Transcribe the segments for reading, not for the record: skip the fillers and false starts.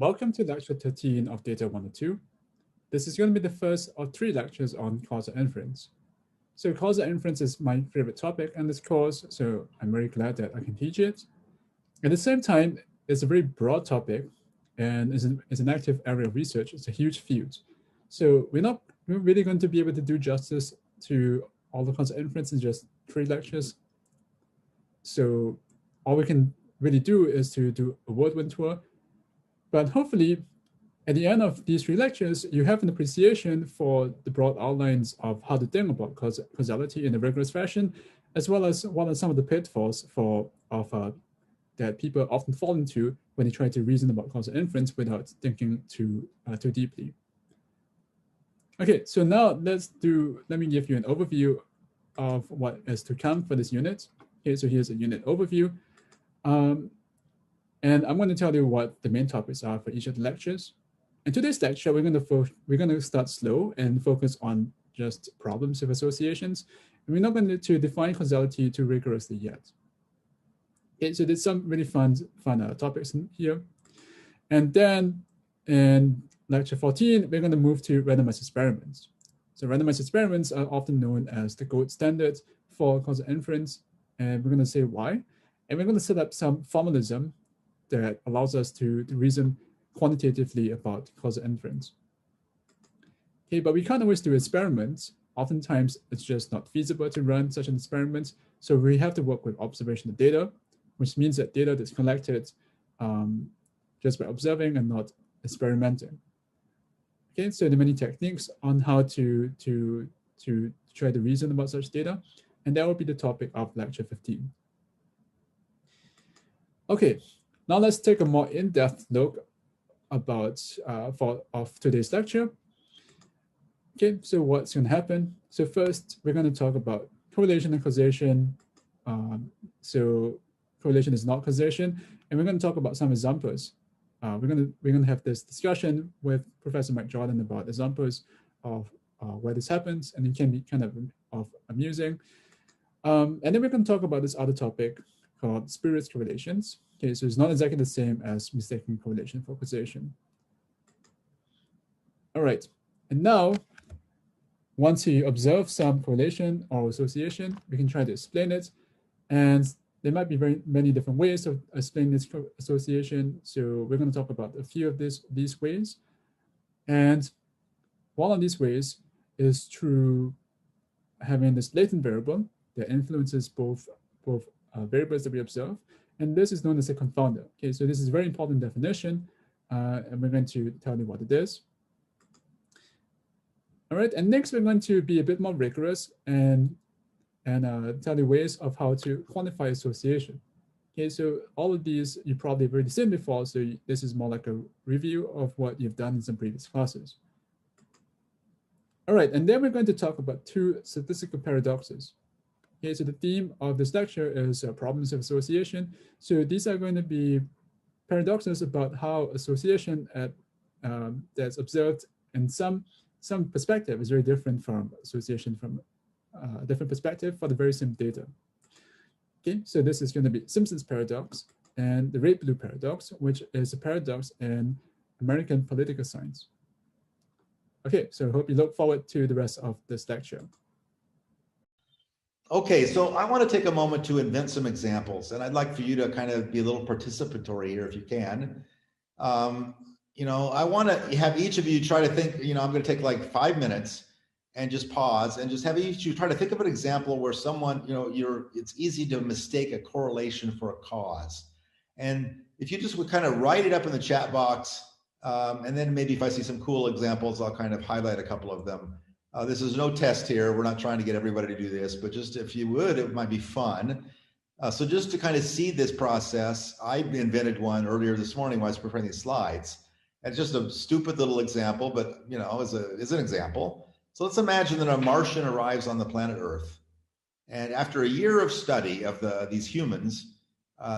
Welcome to lecture 13 of Data 102. This is going to be the first of 3 lectures on causal inference. So causal inference is my favorite topic in this course, so I'm very glad that I can teach it. At the same time, it's a very broad topic and is an active area of research. It's a huge field. So we're not really going to be able to do justice to all the causal inference in just 3 lectures. So all we can really do is to do a whirlwind tour. But hopefully, at the end of these 3 lectures, you have an appreciation for the broad outlines of how to think about causality in a rigorous fashion, as well as what are some of the pitfalls that people often fall into when they try to reason about causal inference without thinking too deeply. Okay, so now let me give you an overview of what is to come for this unit. Okay, so here's a unit overview. And I'm going to tell you what the main topics are for each of the lectures. In today's lecture, we're going to start slow and focus on just problems of associations. And we're not going to define causality too rigorously yet. Okay, so there's some really fun topics in here. And then in lecture 14, we're going to move to randomized experiments. So randomized experiments are often known as the gold standard for causal inference. And we're going to say why. And we're going to set up some formalism that allows us to reason quantitatively about causal inference. Okay, but we can't always do experiments. Oftentimes, it's just not feasible to run such an experiment. So we have to work with observational data, which means that data that's collected just by observing and not experimenting. Okay, so there are many techniques on how to try to reason about such data, and that will be the topic of lecture 15. Okay. Now let's take a more in-depth look about of today's lecture. Okay, so what's going to happen? So first, we're going to talk about correlation and causation. So correlation is not causation, and we're going to talk about some examples. We're going to have this discussion with Professor Mike Jordan about examples of where this happens, and it can be kind of amusing. And then we're going to talk about this other topic called spurious correlations. Okay, so it's not exactly the same as mistaken correlation for causation. All right, and now, once you observe some correlation or association, we can try to explain it. And there might be very many different ways of explaining this association. So we're going to talk about a few of these ways. And one of these ways is through having this latent variable that influences both variables that we observe. And this is known as a confounder. Okay, so this is a very important definition, and we're going to tell you what it is. All right, and next we're going to be a bit more rigorous and tell you ways of how to quantify association. Okay, so all of these you probably have already seen before, so this is more like a review of what you've done in some previous classes. All right, and then we're going to talk about 2 statistical paradoxes. Okay, so the theme of this lecture is problems of association. So these are going to be paradoxes about how association that's observed in some perspective is very different from association from a different perspective for the very same data. Okay, so this is going to be Simpson's paradox and the red-blue paradox, which is a paradox in American political science. Okay, so I hope you look forward to the rest of this lecture. Okay, so I want to take a moment to invent some examples, and I'd like for you to kind of be a little participatory here if you can. I want to have each of you try to think, I'm going to take like 5 minutes and just pause and just have each of you try to think of an example where someone, it's easy to mistake a correlation for a cause. And if you just would kind of write it up in the chat box, and then maybe if I see some cool examples, I'll kind of highlight a couple of them. This is no test here. We're not trying to get everybody to do this, but just if you would, it might be fun. So just to kind of see this process, I invented one earlier this morning while I was preparing these slides. It's just a stupid little example, but is an example. So let's imagine that a Martian arrives on the planet Earth, and after a year of study of these humans,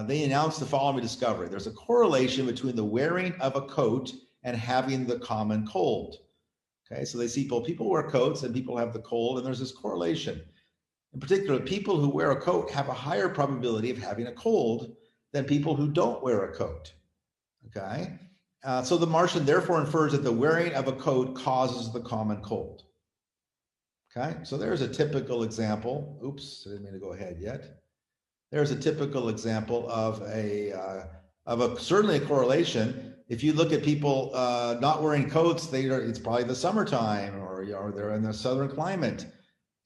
they announced the following discovery: there's a correlation between the wearing of a coat and having the common cold. Okay, so they see people wear coats and people have the cold, and there's this correlation. In particular, people who wear a coat have a higher probability of having a cold than people who don't wear a coat. Okay, So the Martian therefore infers that the wearing of a coat causes the common cold. Okay, so there's a typical example. Oops, I didn't mean to go ahead yet. There's a typical example of certainly a correlation. If you look at people not wearing coats, it's probably the summertime, or they're in the southern climate,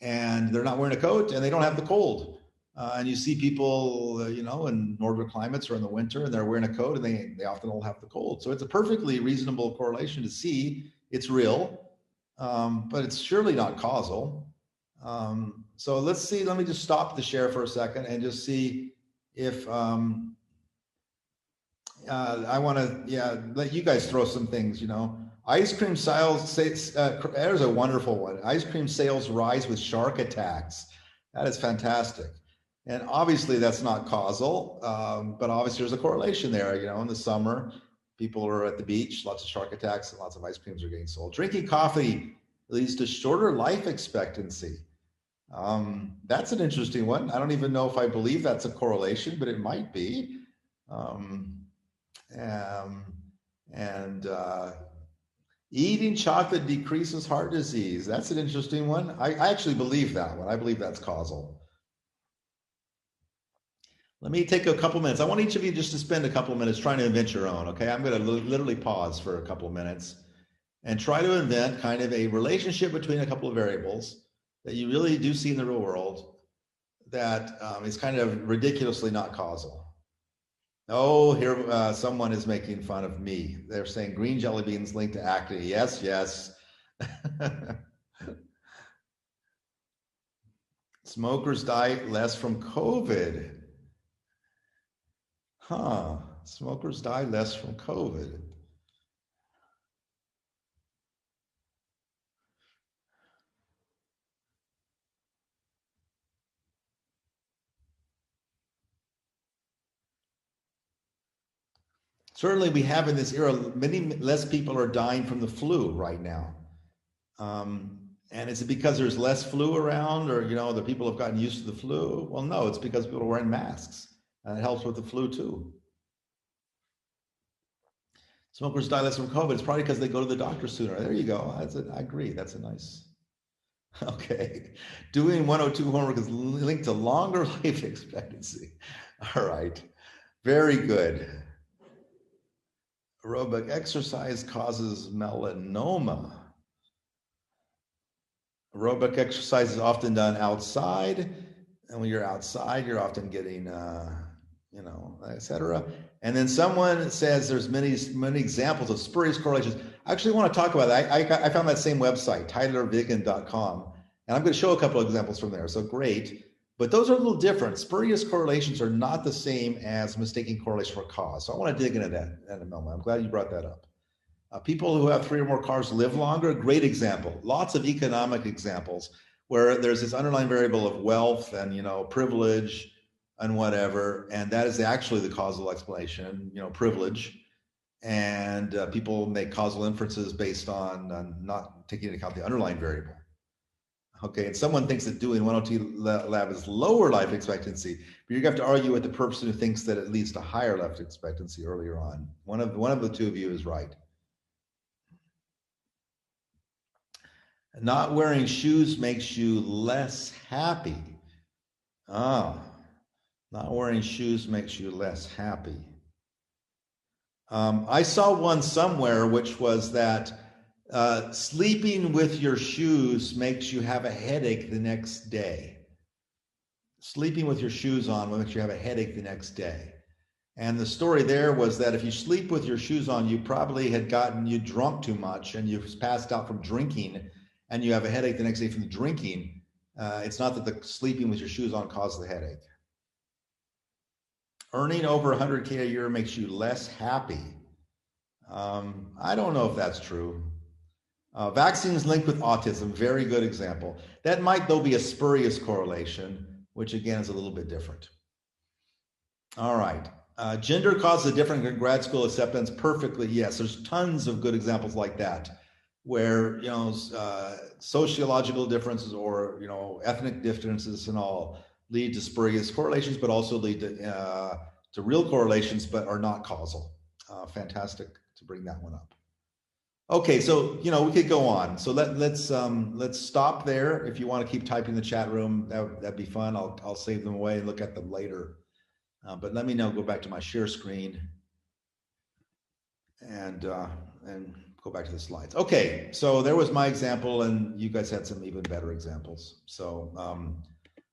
and they're not wearing a coat, and they don't have the cold. And you see people, in northern climates or in the winter, and they're wearing a coat, and they often will have the cold. So it's a perfectly reasonable correlation to see. It's real, but it's surely not causal. So let's see. Let me just stop the share for a second and just see if I want to, let you guys throw some things. Ice cream sales. There's a wonderful one. Ice cream sales rise with shark attacks. That is fantastic. And obviously that's not causal, but obviously there's a correlation there. In the summer, people are at the beach, lots of shark attacks, and lots of ice creams are getting sold. Drinking coffee leads to shorter life expectancy. That's an interesting one. I don't even know if I believe that's a correlation, but it might be. Eating chocolate decreases heart disease. That's an interesting one. I actually believe that one. I believe that's causal. Let me take a couple minutes. I want each of you just to spend a couple minutes trying to invent your own, okay? I'm going to literally pause for a couple minutes and try to invent kind of a relationship between a couple of variables that you really do see in the real world that is kind of ridiculously not causal. Oh, here someone is making fun of me. They're saying green jelly beans linked to acne. Yes, yes. Smokers die less from COVID. Huh. Smokers die less from COVID. Certainly we have in this era, many less people are dying from the flu right now. And is it because there's less flu around, or, the people have gotten used to the flu? Well, no, it's because people are wearing masks, and it helps with the flu too. Smokers die less from COVID. It's probably because they go to the doctor sooner. There you go. I agree. That's a nice. Okay. Doing 102 homework is linked to longer life expectancy. All right. Very good. Aerobic exercise causes melanoma. Aerobic exercise is often done outside. And when you're outside, you're often getting, et cetera. And then someone says there's many examples of spurious correlations. I actually want to talk about that. I found that same website, tylervigan.com, and I'm going to show a couple of examples from there. So great. But those are a little different. Spurious correlations are not the same as mistaking correlation for cause. So I want to dig into that in a moment. I'm glad you brought that up. People who have 3 or more cars live longer. Great example. Lots of economic examples where there's this underlying variable of wealth and, privilege and whatever. And that is actually the causal explanation, privilege. And people make causal inferences based on not taking into account the underlying variable. Okay, and someone thinks that doing 102 lab is lower life expectancy, but you have to argue with the person who thinks that it leads to higher life expectancy earlier on. One of the two of you is right. Not wearing shoes makes you less happy. Not wearing shoes makes you less happy. I saw one somewhere which was that sleeping with your shoes makes you have a headache the next day. Sleeping with your shoes on makes you have a headache the next day. And the story there was that if you sleep with your shoes on, you probably had you drunk too much and you've passed out from drinking and you have a headache the next day from the drinking. It's not that the sleeping with your shoes on caused the headache. Earning over 100K a year makes you less happy. I don't know if that's true. Vaccines linked with autism, very good example. That might, though, be a spurious correlation, which again is a little bit different. All right. Gender causes a difference in grad school acceptance. Perfectly, yes. There's tons of good examples like that, where sociological differences or ethnic differences and all lead to spurious correlations, but also lead to real correlations, but are not causal. Fantastic to bring that one up. Okay, so we could go on. So let's stop there. If you want to keep typing in the chat room, that'd be fun. I'll save them away and look at them later. But let me now go back to my share screen and go back to the slides. Okay, so there was my example, and you guys had some even better examples. So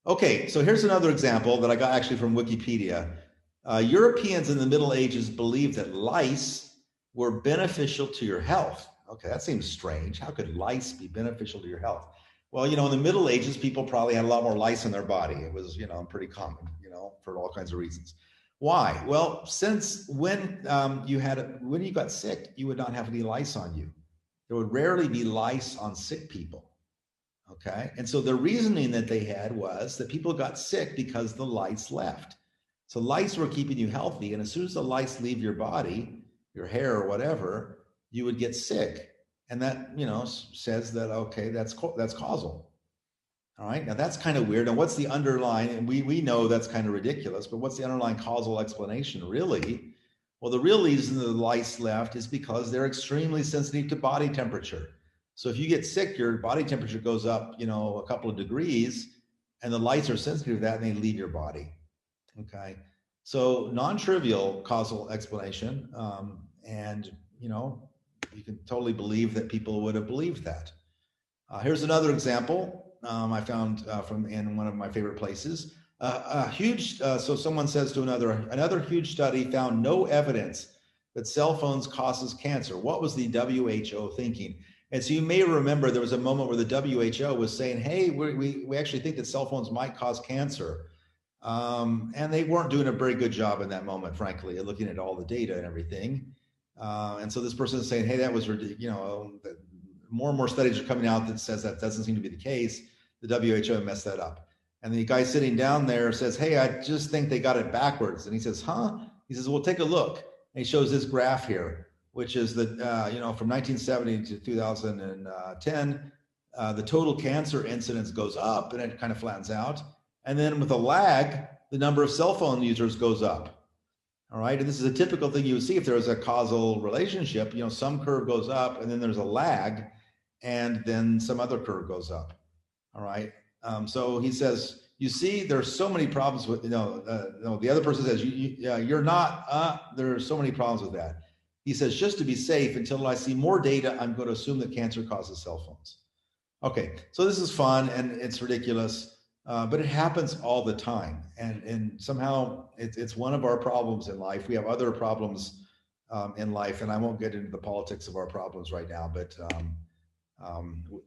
okay, so here's another example that I got actually from Wikipedia. Europeans in the Middle Ages believed that lice were beneficial to your health. Okay, that seems strange. How could lice be beneficial to your health? Well, in the Middle Ages, people probably had a lot more lice in their body. It was, pretty common, for all kinds of reasons. Why? Well, since when you got sick, you would not have any lice on you. There would rarely be lice on sick people. Okay, and so the reasoning that they had was that people got sick because the lice left. So lice were keeping you healthy, and as soon as the lice leave your body, your hair or whatever, you would get sick. And that, says that, okay, that's causal. All right, now that's kind of weird. And what's the underlying, and we know that's kind of ridiculous, but what's the underlying causal explanation really? Well, the real reason the lice left is because they're extremely sensitive to body temperature. So if you get sick, your body temperature goes up, a couple of degrees, and the lice are sensitive to that and they leave your body. Okay, so non-trivial causal explanation, and you can totally believe that people would have believed that. Here's another example I found in one of my favorite places. So someone says to another huge study found no evidence that cell phones causes cancer. What was the WHO thinking? And so you may remember there was a moment where the WHO was saying, hey, we actually think that cell phones might cause cancer. And they weren't doing a very good job in that moment, frankly, looking at all the data and everything. And so this person is saying, hey, that was ridiculous. More and more studies are coming out that says that doesn't seem to be the case. The WHO messed that up. And the guy sitting down there says, hey, I just think they got it backwards. And he says, huh? He says, well, take a look. And he shows this graph here, which is that, from 1970 to 2010, the total cancer incidence goes up and it kind of flattens out. And then with a lag, the number of cell phone users goes up. All right. And this is a typical thing you would see if there was a causal relationship. Some curve goes up and then there's a lag and then some other curve goes up. All right. So he says, you see, there's so many problems with, the other person says, you're not, there are so many problems with that. He says, just to be safe, until I see more data, I'm going to assume that cancer causes cell phones. Okay. So this is fun and it's ridiculous. But it happens all the time, and somehow it's one of our problems in life. We have other problems in life, and I won't get into the politics of our problems right now, but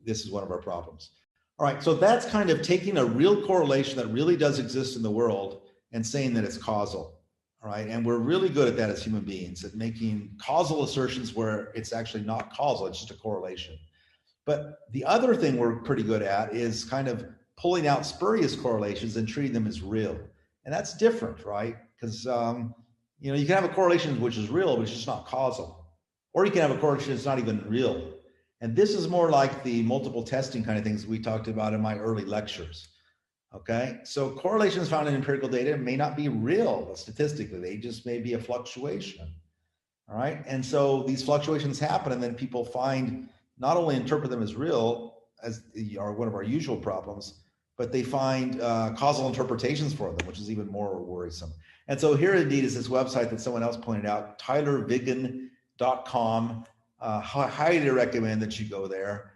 this is one of our problems. All right, so that's kind of taking a real correlation that really does exist in the world and saying that it's causal. All right, and we're really good at that as human beings, at making causal assertions where it's actually not causal, it's just a correlation. But the other thing we're pretty good at is kind of pulling out spurious correlations and treating them as real. And that's different, right? Because, you can have a correlation which is real, but it's just not causal. Or you can have a correlation that's not even real. And this is more like the multiple testing kind of things we talked about in my early lectures. Okay, so correlations found in empirical data may not be real statistically, they just may be a fluctuation. All right, and so these fluctuations happen, and then people not only interpret them as real, as are one of our usual problems, but they find causal interpretations for them, which is even more worrisome. And so here indeed is this website that someone else pointed out, tylervigan.com. Highly recommend that you go there.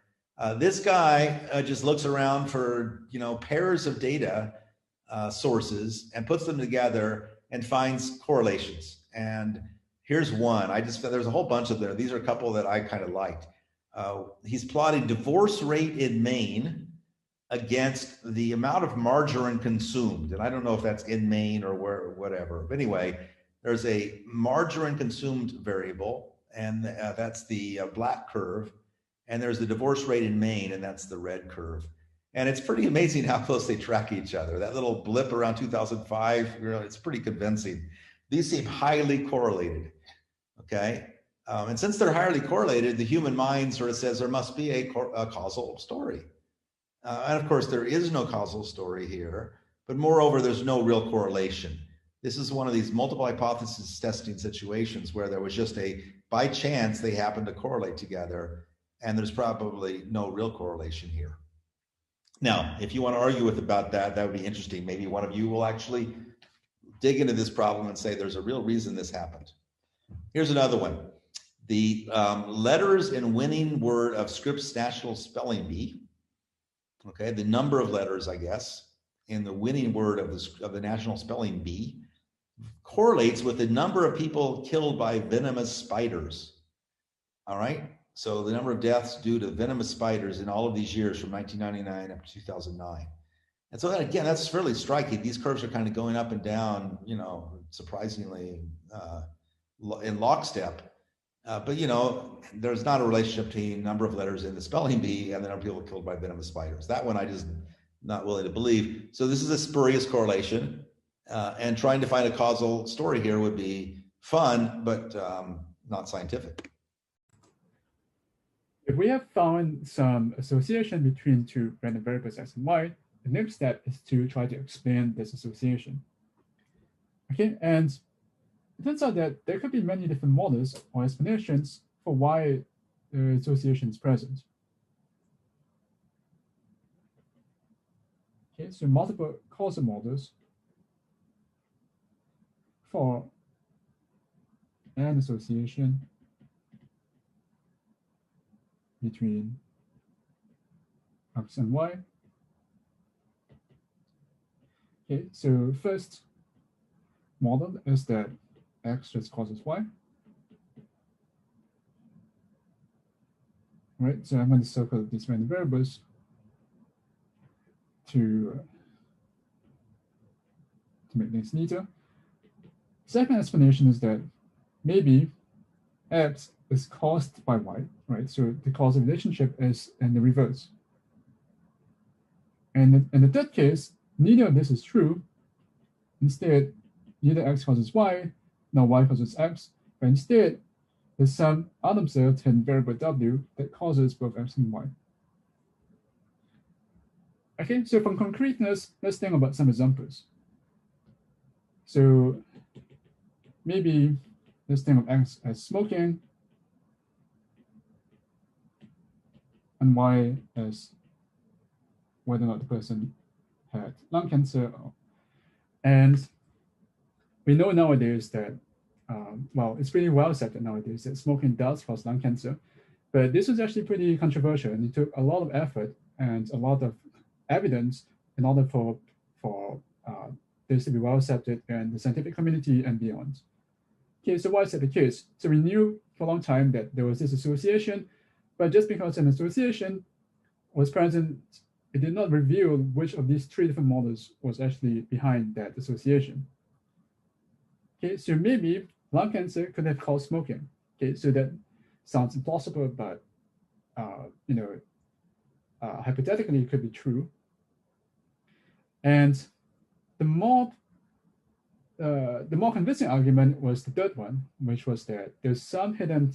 This guy just looks around for pairs of data sources and puts them together and finds correlations. And here's one. There's a whole bunch of them. These are a couple that I kind of liked. He's plotting divorce rate in Maine against the amount of margarine consumed. And I don't know if that's in Maine or whatever. But anyway, there's a margarine consumed variable, and that's the black curve. And there's the divorce rate in Maine, and that's the red curve. And it's pretty amazing how close they track each other. That little blip around 2005, it's pretty convincing. These seem highly correlated, okay? And since they're highly correlated, the human mind sort of says there must be a causal story. And of course, there is no causal story here, but moreover, there's no real correlation. This is one of these multiple hypothesis testing situations where there was just by chance, they happened to correlate together, and there's probably no real correlation here. Now, if you want to argue about that, that would be interesting. Maybe one of you will actually dig into this problem and say there's a real reason this happened. Here's another one. The letters in winning word of Scripps National Spelling Bee, okay, the number of letters, I guess, in the winning word of the National Spelling Bee correlates with the number of people killed by venomous spiders. All right. So the number of deaths due to venomous spiders in all of these years from 1999 up to 2009. And so that, again, that's fairly striking. These curves are kind of going up and down, you know, surprisingly in lockstep. But, you know, there's not a relationship between number of letters in the spelling bee and the number of people killed by venomous spiders. That one I just not willing to believe. So this is a spurious correlation. And trying to find a causal story here would be fun, but not scientific. If we have found some association between two random variables x and y, the next step is to try to explain this association. Okay, and it turns out that there could be many different models or explanations for why the association is present. Okay, so multiple causal models for an association between x and y. Okay, so first model is that x just causes y. Right, so I'm going to circle these random variables to make things neater. Second explanation is that maybe x is caused by y, right? So the causal relationship is in the reverse. And in the third case, neither of this is true. Instead, neither x causes y, nor y causes x, but instead, there's some unobserved hidden variable w that causes both x and y. Okay, so for concreteness, let's think about some examples. So maybe let's think of x as smoking and y as whether or not the person had lung cancer. And we know nowadays that, well, it's pretty well accepted nowadays that smoking does cause lung cancer, but this was actually pretty controversial, and it took a lot of effort and a lot of evidence in order for this to be well accepted in the scientific community and beyond. Okay, so why is that the case? So we knew for a long time that there was this association, but just because an association was present, it did not reveal which of these three different models was actually behind that association. Okay, so maybe lung cancer could have caused smoking. Okay, so that sounds implausible, but hypothetically it could be true. And the more convincing argument was the third one, which was that there's some hidden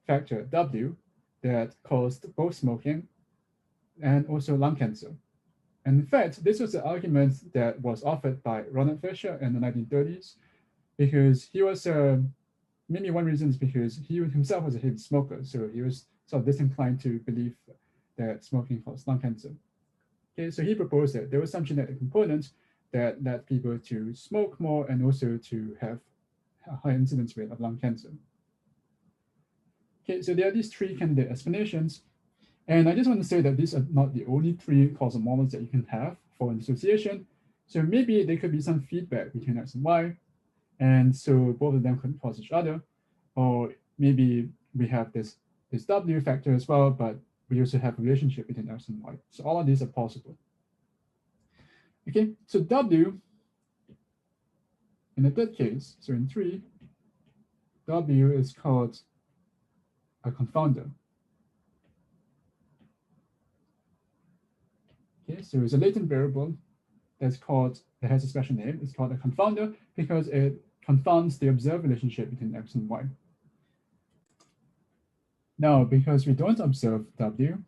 factor W that caused both smoking and also lung cancer. And in fact, this was the argument that was offered by Ronald Fisher in the 1930s, because he was, maybe one reason is because he himself was a heavy smoker, so he was sort of disinclined to believe that smoking caused lung cancer. Okay, so he proposed that there was some genetic components that led people to smoke more and also to have a high incidence rate of lung cancer. Okay, so there are these three candidate explanations. And I just want to say that these are not the only three causal models that you can have for an association. So maybe there could be some feedback between x and y. And so both of them could cause each other. Or maybe we have this W factor as well, but we also have a relationship between x and y. So all of these are possible. Okay, so W, in the third case, so in 3, W is called a confounder. Okay, so it's a latent variable that has a special name. It's called a confounder because it confounds the observed relationship between x and y. Now, because we don't observe W,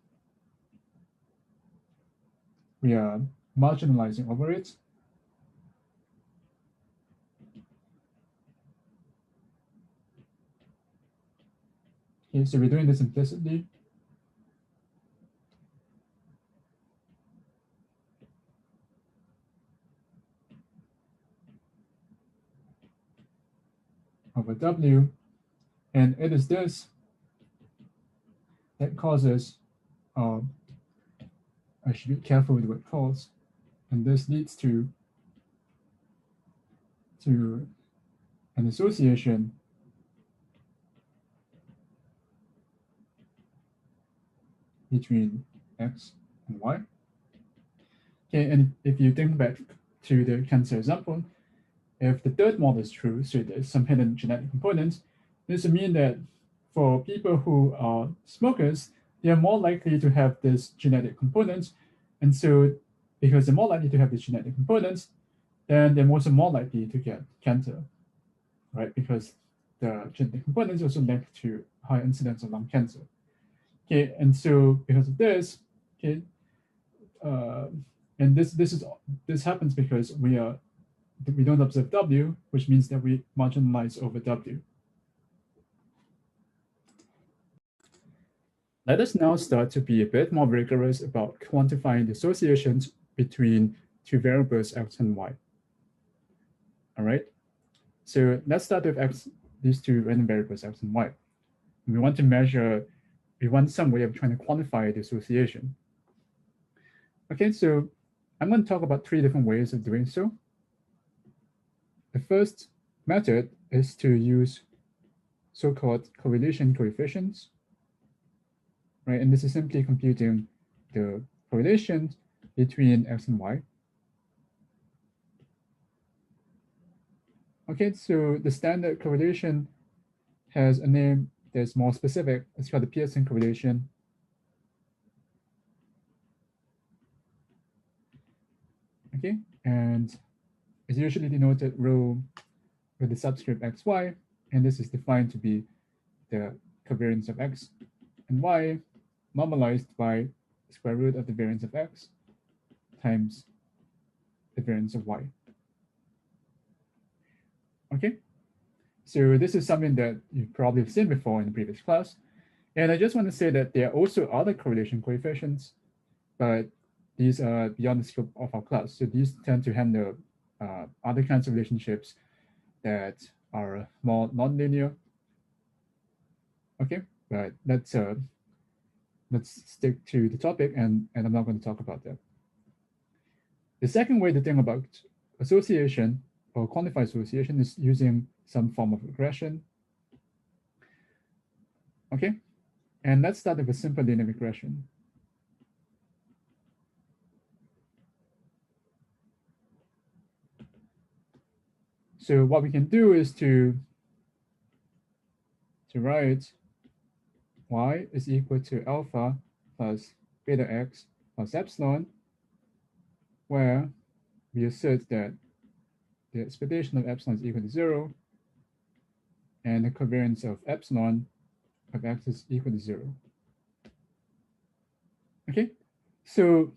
we are marginalizing over it. Okay, so we're doing this implicitly. Over W, and it is this that causes, I should be careful with what calls, and this leads to an association between X and Y. Okay, and if you think back to the cancer example, if the third model is true, so there's some hidden genetic components, this would mean that for people who are smokers, they are more likely to have this genetic components. And so because they're more likely to have these genetic components, then they're also more likely to get cancer, right? Because the genetic components also linked to high incidence of lung cancer. Okay, and so because of this, okay, and this happens because we don't observe W, which means that we marginalize over W. Let us now start to be a bit more rigorous about quantifying the associations between two variables X and Y. All right, so let's start with X, these two random variables X and Y. We want to measure, we want some way of trying to quantify the association. Okay, so I'm going to talk about 3 different ways of doing so. The first method is to use so-called correlation coefficients, right? And this is simply computing the correlation between X and Y. Okay, so the standard correlation has a name that's more specific. It's called the P13 correlation. Okay, and it's usually denoted rho with the subscript xy, and this is defined to be the covariance of X and Y normalized by the square root of the variance of X times the variance of Y. Okay, so this is something that you've probably seen before in the previous class. And I just want to say that there are also other correlation coefficients, but these are beyond the scope of our class. So these tend to handle other kinds of relationships that are more nonlinear. Okay, but let's stick to the topic, and I'm not going to talk about that. The second way to think about association or quantify association is using some form of regression. Okay, and let's start with a simple linear regression. So what we can do is to write y is equal to alpha plus beta x plus epsilon, where we assert that the expectation of epsilon is equal to 0, and the covariance of epsilon of x is equal to 0. Okay, so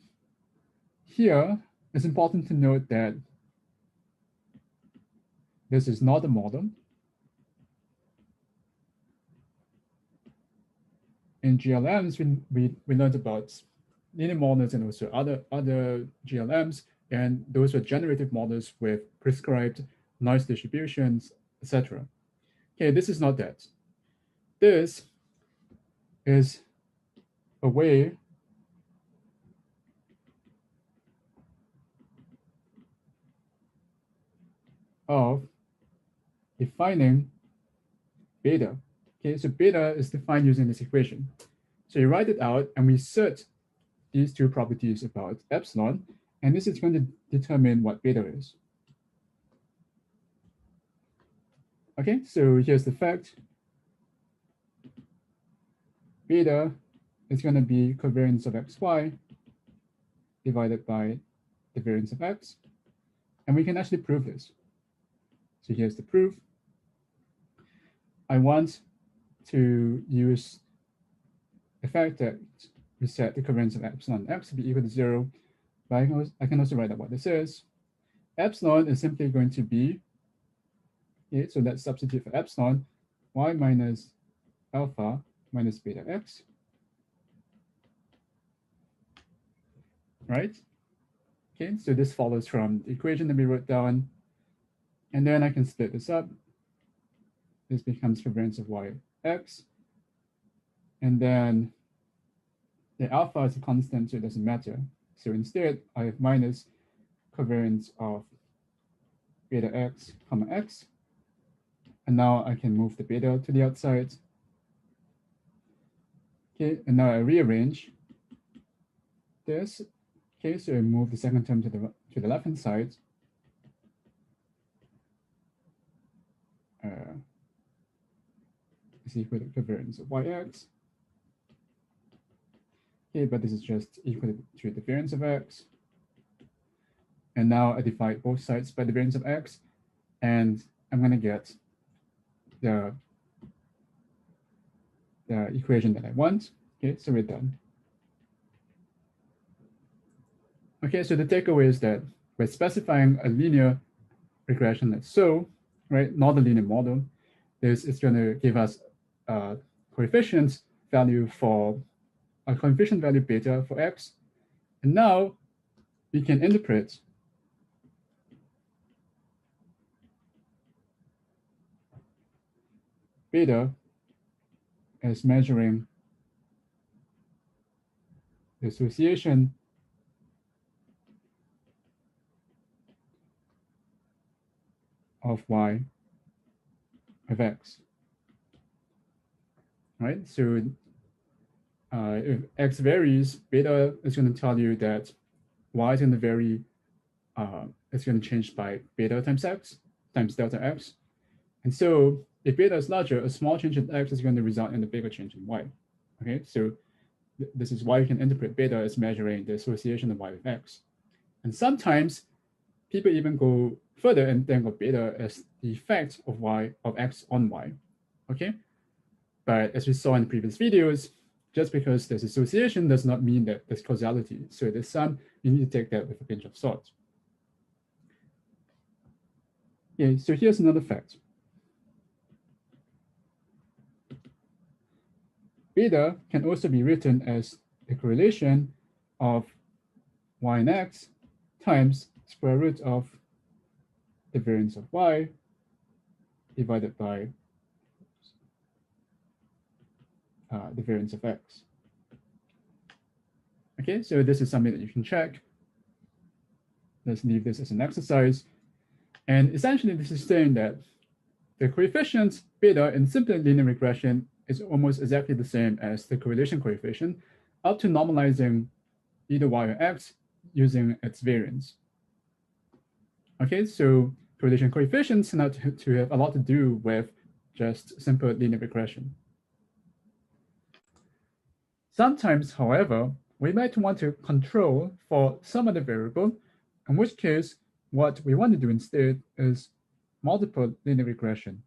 here it's important to note that this is not a model. In GLMs, we learned about linear models and also other GLMs, and those were generative models with prescribed noise distributions, etc. Okay, this is not that. This is a way of defining beta. Okay, so beta is defined using this equation. So you write it out, and we assert these two properties about epsilon, and this is going to determine what beta is. Okay, so here's the fact. Beta is going to be covariance of xy divided by the variance of x, and we can actually prove this. So here's the proof. I want to use the fact that we set the covariance of epsilon x to be equal to 0, but I can also write out what this is. Epsilon is simply going to be, okay, so let's substitute for epsilon, y minus alpha minus beta x, right? Okay, so this follows from the equation that we wrote down. And then I can split this up. This becomes covariance of yx. And then the alpha is a constant, so it doesn't matter. So instead, I have minus covariance of beta x comma x. And now I can move the beta to the outside. Okay, and now I rearrange this. Okay, so I move the second term to the left-hand side. Is equal to covariance of yx. Okay, but this is just equal to the variance of x. And now I divide both sides by the variance of x, and I'm going to get the equation that I want. Okay, so we're done. Okay, so the takeaway is that we're specifying a linear regression that's so, right, not a linear model. This is going to give us a coefficient value for a coefficient value beta for x. And now we can interpret beta as measuring the association of y of x, right? So if x varies, beta is going to tell you that y is going to vary, it's going to change by beta times x times delta x. And so if beta is larger, a small change in x is going to result in a bigger change in y. Okay, so this is why you can interpret beta as measuring the association of y with x. And sometimes people even go further and think of beta as the effect of x on y. Okay, but as we saw in the previous videos, just because there's association does not mean that there's causality. So there's some, you need to take that with a pinch of salt. Okay, so here's another fact. Beta can also be written as the correlation of y and x times square root of the variance of y divided by the variance of x. Okay, so this is something that you can check. Let's leave this as an exercise. And essentially, this is saying that the coefficient beta in simple linear regression is almost exactly the same as the correlation coefficient up to normalizing either y or x using its variance. Okay, so correlation coefficients now to have a lot to do with just simple linear regression. Sometimes, however, we might want to control for some other variable, in which case, what we want to do instead is multiple linear regression.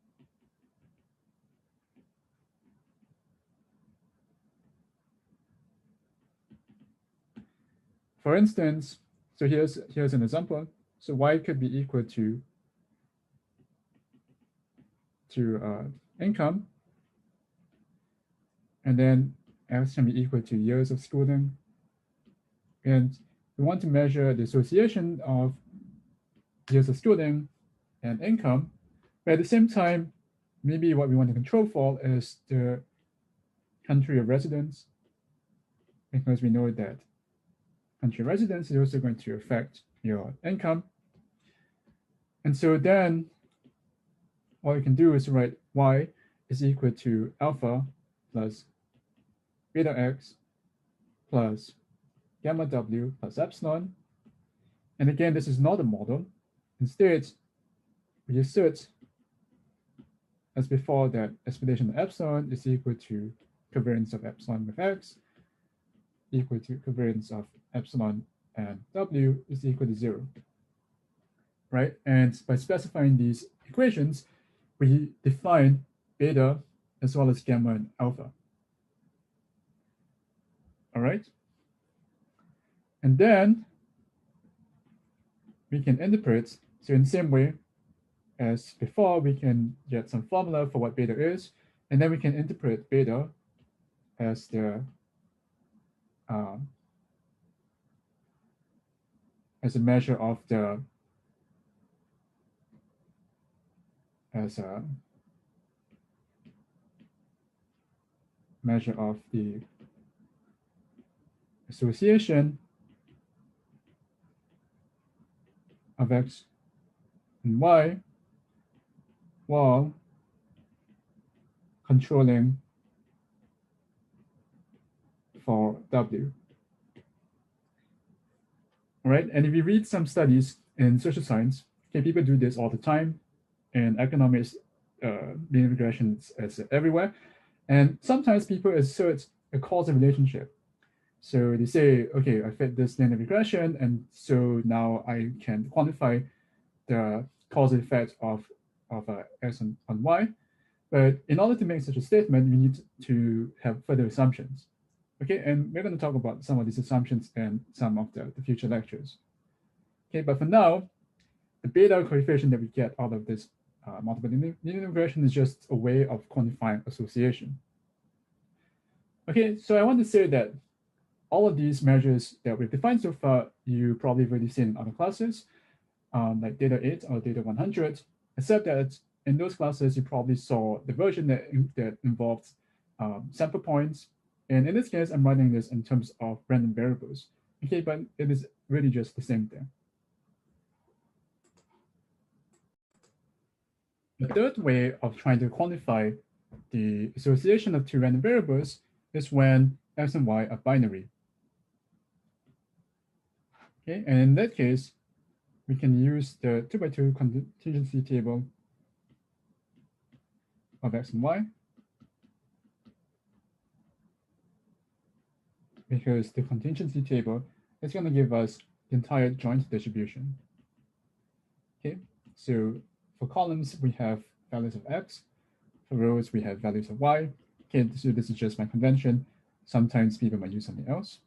For instance, so here's an example. So y could be equal to income, and then x can be equal to years of schooling. And we want to measure the association of years of schooling and income, but at the same time, maybe what we want to control for is the country of residence, because we know that country of residence is also going to affect your income. And so then all you can do is write y is equal to alpha plus beta x plus gamma w plus epsilon. And again, this is not a model. Instead, we assert, as before, that explanation of epsilon is equal to covariance of epsilon with x equal to covariance of epsilon and w is equal to 0. Right? And by specifying these equations, we define beta as well as gamma and alpha. All right? And then we can interpret, so in the same way as before, we can get some formula for what beta is, and then we can interpret beta as the as a measure of the as a measure of the association of x and y while controlling for w. All right, and if you read some studies in social science, okay, people do this all the time. In economics, linear regression is everywhere. And sometimes people assert a causal relationship. So they say, okay, I fit this linear regression, and so now I can quantify the causal effect of x on y. But in order to make such a statement, we need to have further assumptions. Okay, and we're going to talk about some of these assumptions in some of the future lectures. Okay, but for now, the beta coefficient that we get out of this multiple linear regression is just a way of quantifying association. Okay, so I want to say that all of these measures that we've defined so far, you probably already seen in other classes, like data 8 or data 100, except that in those classes, you probably saw the version that involves sample points. And in this case, I'm writing this in terms of random variables. Okay, but it is really just the same thing. The third way of trying to quantify the association of two random variables is when x and y are binary. Okay, and in that case, we can use the 2x2 contingency table of x and y, because the contingency table is going to give us the entire joint distribution. Okay, so for columns, we have values of x. For rows, we have values of y. Okay, so this is just my convention. Sometimes people might use something else.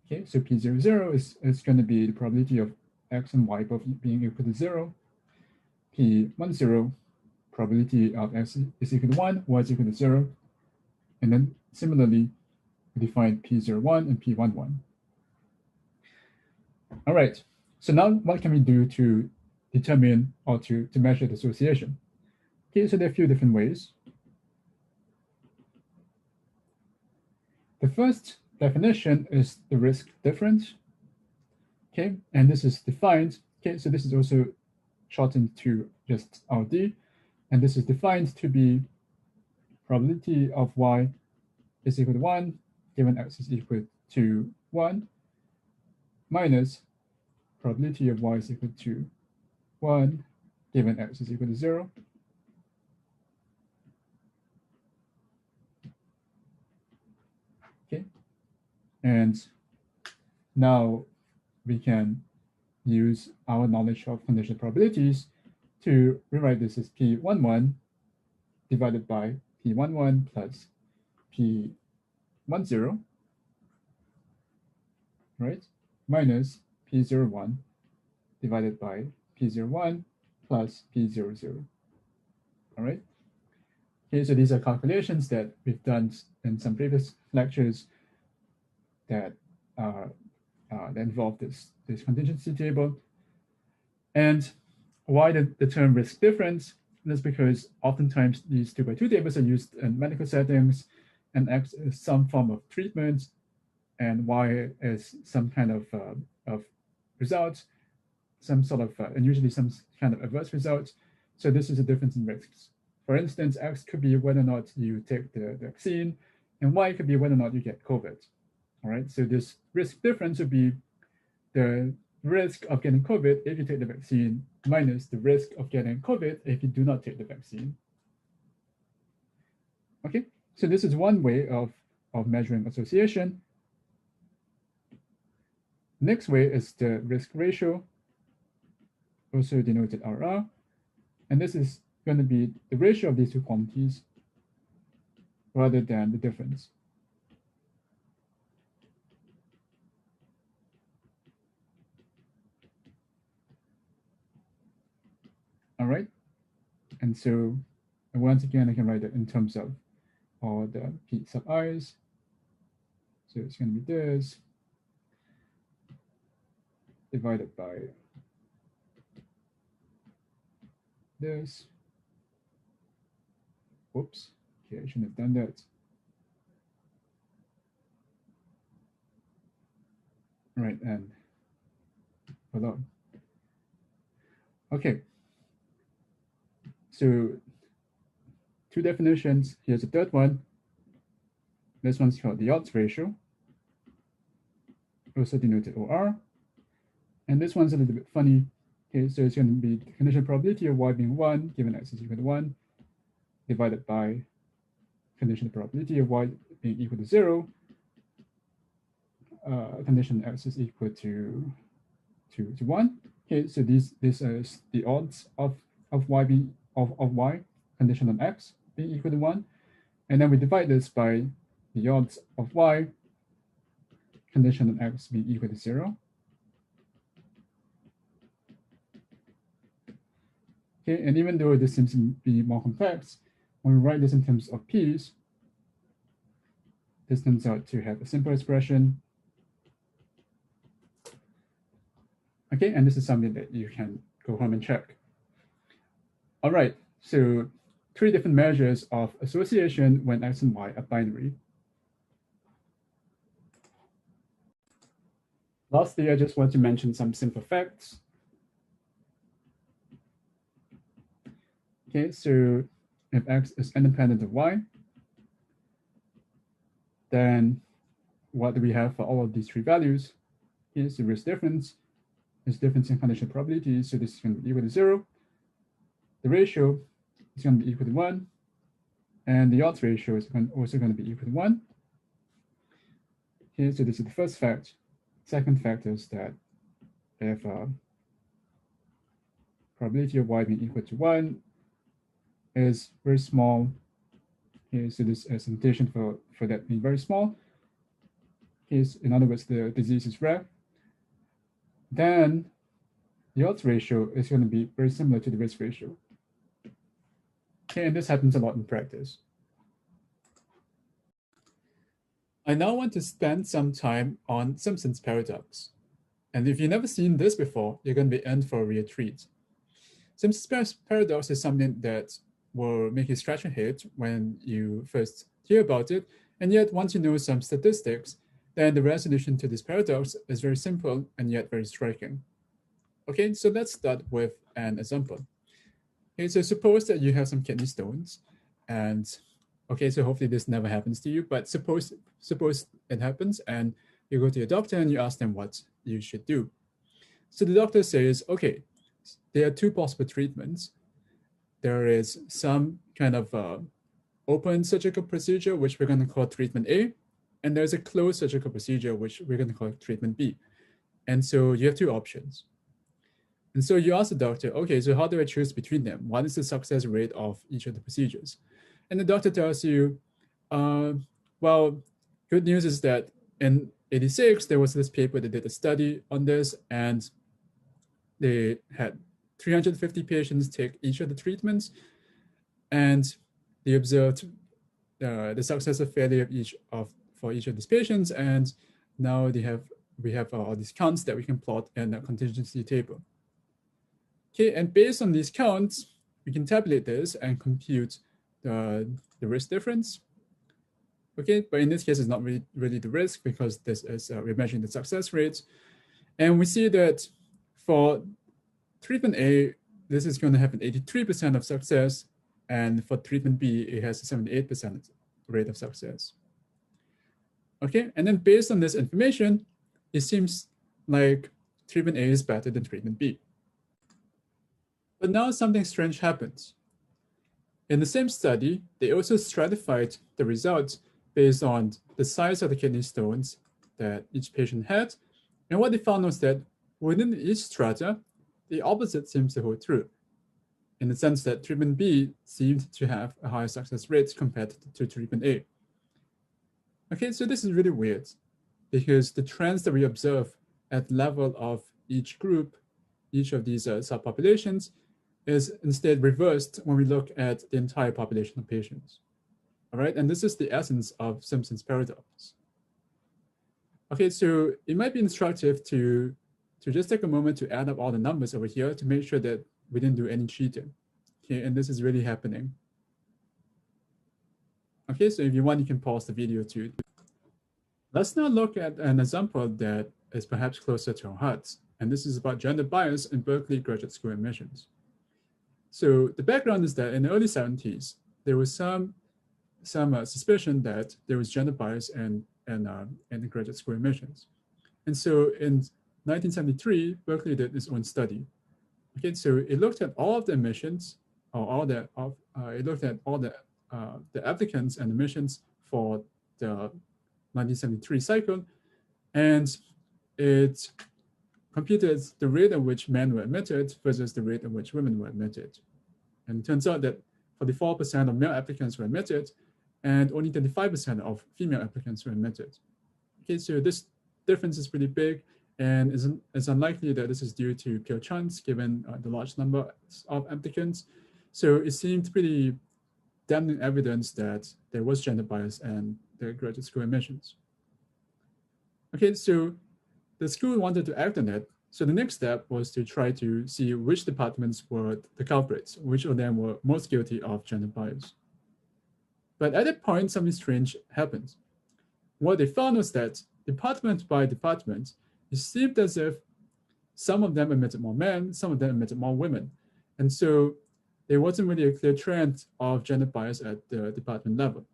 Okay, so P00 is going to be the probability of x and y both being equal to 0. P10, probability of x is equal to 1, y is equal to 0. And then similarly, we define P01 and P11. All right, so now what can we do to determine or to measure the association? Okay, so there are a few different ways. The first definition is the risk difference. Okay, and this is defined. Okay, so this is also shortened to just RD, and this is defined to be probability of y is equal to 1 given x is equal to 1 minus probability of y is equal to 1 given x is equal to 0. Okay, and now we can use our knowledge of conditional probabilities to rewrite this as P11 divided by P11 plus P10, right? Minus P01 divided by P01 plus P00. All right. Okay, so these are calculations that we've done in some previous lectures that that involve this contingency table. And why the term risk difference? That's because oftentimes these 2x2 tables are used in medical settings, and X is some form of treatment, and Y is some kind of result, some sort of, and usually some kind of adverse result. So this is a difference in risks. For instance, X could be whether or not you take the vaccine, and Y could be whether or not you get COVID. All right, so this risk difference would be the risk of getting COVID if you take the vaccine minus the risk of getting COVID if you do not take the vaccine. Okay, so this is one way of measuring association. Next way is the risk ratio, also denoted RR. And this is going to be the ratio of these two quantities rather than the difference. All right. And so, and once again, I can write it in terms of all the P sub i's. So it's going to be this divided by this. Whoops. Okay, I shouldn't have done that. Right, and hold on. Okay. So 2 definitions. Here's the third one. This one's called the odds ratio, also denoted OR. And this one's a little bit funny. Okay, so it's going to be the conditional probability of y being 1 given x is equal to 1 divided by conditional probability of y being equal to 0, condition x is equal to 1. Okay, so this is the odds of y being of y condition on x being equal to 1, and then we divide this by the odds of y condition on x being equal to 0. Okay, and even though this seems to be more complex, when we write this in terms of p's, this turns out to have a simple expression. Okay, and this is something that you can go home and check. All right, so 3 different measures of association when x and y are binary. Lastly, I just want to mention some simple facts. Okay, so if x is independent of y, then what do we have for all of these 3 values? Is the risk difference is difference in conditional probability, so this is going to be equal to 0. The ratio is going to be equal to 1, and the odds ratio is also going to be equal to 1. Okay, so this is the first fact. Second fact is that if probability of y being equal to 1 is very small, okay, so this is a notation for that being very small. Okay, so in other words, the disease is rare. Then the odds ratio is going to be very similar to the risk ratio. Okay, and this happens a lot in practice. I now want to spend some time on Simpson's paradox. And if you've never seen this before, you're going to be in for a real treat. Simpson's paradox is something that will make you scratch your head when you first hear about it. And yet, once you know some statistics, then the resolution to this paradox is very simple and yet very striking. Okay, so let's start with an example. Okay, so suppose that you have some kidney stones, and okay, so hopefully this never happens to you, but suppose it happens and you go to your doctor and you ask them what you should do. So the doctor says, okay, there are 2 possible treatments. There is some kind of open surgical procedure, which we're going to call treatment A, and there's a closed surgical procedure, which we're going to call treatment B. And so you have 2 options. And so you ask the doctor, okay, so how do I choose between them? What is the success rate of each of the procedures? And the doctor tells you, well, good news is that in 86, there was this paper that did a study on this, and they had 350 patients take each of the treatments, and they observed the success or failure for each of these patients, and now we have all these counts that we can plot in a contingency table. Okay, and based on these counts, we can tabulate this and compute the risk difference. Okay, but in this case, it's not really the risk, because this is we're measuring the success rates. And we see that for treatment A, this is going to have an 83% of success, and for treatment B, it has a 78% rate of success. Okay, and then based on this information, it seems like treatment A is better than treatment B. But now something strange happens. In the same study, they also stratified the results based on the size of the kidney stones that each patient had. And what they found was that within each strata, the opposite seems to hold true, in the sense that treatment B seemed to have a higher success rate compared to treatment A. Okay, so this is really weird, because the trends that we observe at the level of each group, each of these subpopulations, is instead reversed when we look at the entire population of patients. All right, and this is the essence of Simpson's paradox. Okay, so it might be instructive to just take a moment to add up all the numbers over here to make sure that we didn't do any cheating. Okay, and this is really happening. Okay, so if you want, you can pause the video too. Let's now look at an example that is perhaps closer to our hearts, and this is about gender bias in Berkeley graduate school admissions. So the background is that in the early 70s, there was some suspicion that there was gender bias in the graduate school admissions. And so in 1973, Berkeley did its own study. Okay, so it looked at all of the admissions, or it looked at all the applicants and admissions for the 1973 cycle, and it computed the rate at which men were admitted versus the rate at which women were admitted. And it turns out that 44% of male applicants were admitted, and only 35% of female applicants were admitted. Okay, so this difference is pretty big, and it's unlikely that this is due to pure chance given the large number of applicants. So it seemed pretty damning evidence that there was gender bias in the graduate school admissions. Okay, so the school wanted to act on it. So the next step was to try to see which departments were the culprits, which of them were most guilty of gender bias. But at that point, something strange happened. What they found was that department by department, it seemed as if some of them admitted more men, some of them admitted more women. And so there wasn't really a clear trend of gender bias at the department level.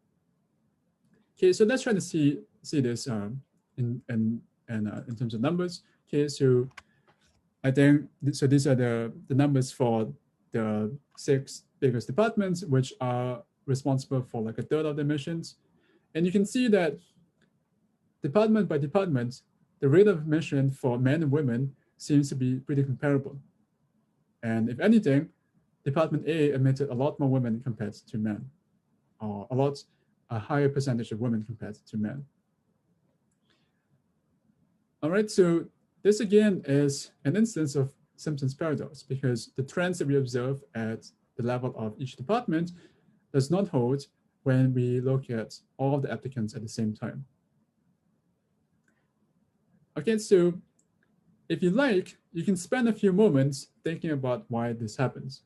Okay, so let's try to see this in terms of numbers. Okay, so I think so. These are the numbers for the 6 biggest departments, which are responsible for like a third of the admissions. And you can see that department by department, the rate of admission for men and women seems to be pretty comparable. And if anything, Department A admitted a lot more women compared to men, or a higher percentage of women compared to men. All right, so this again is an instance of Simpson's paradox, because the trends that we observe at the level of each department does not hold when we look at all the applicants at the same time. Okay, so if you like, you can spend a few moments thinking about why this happens,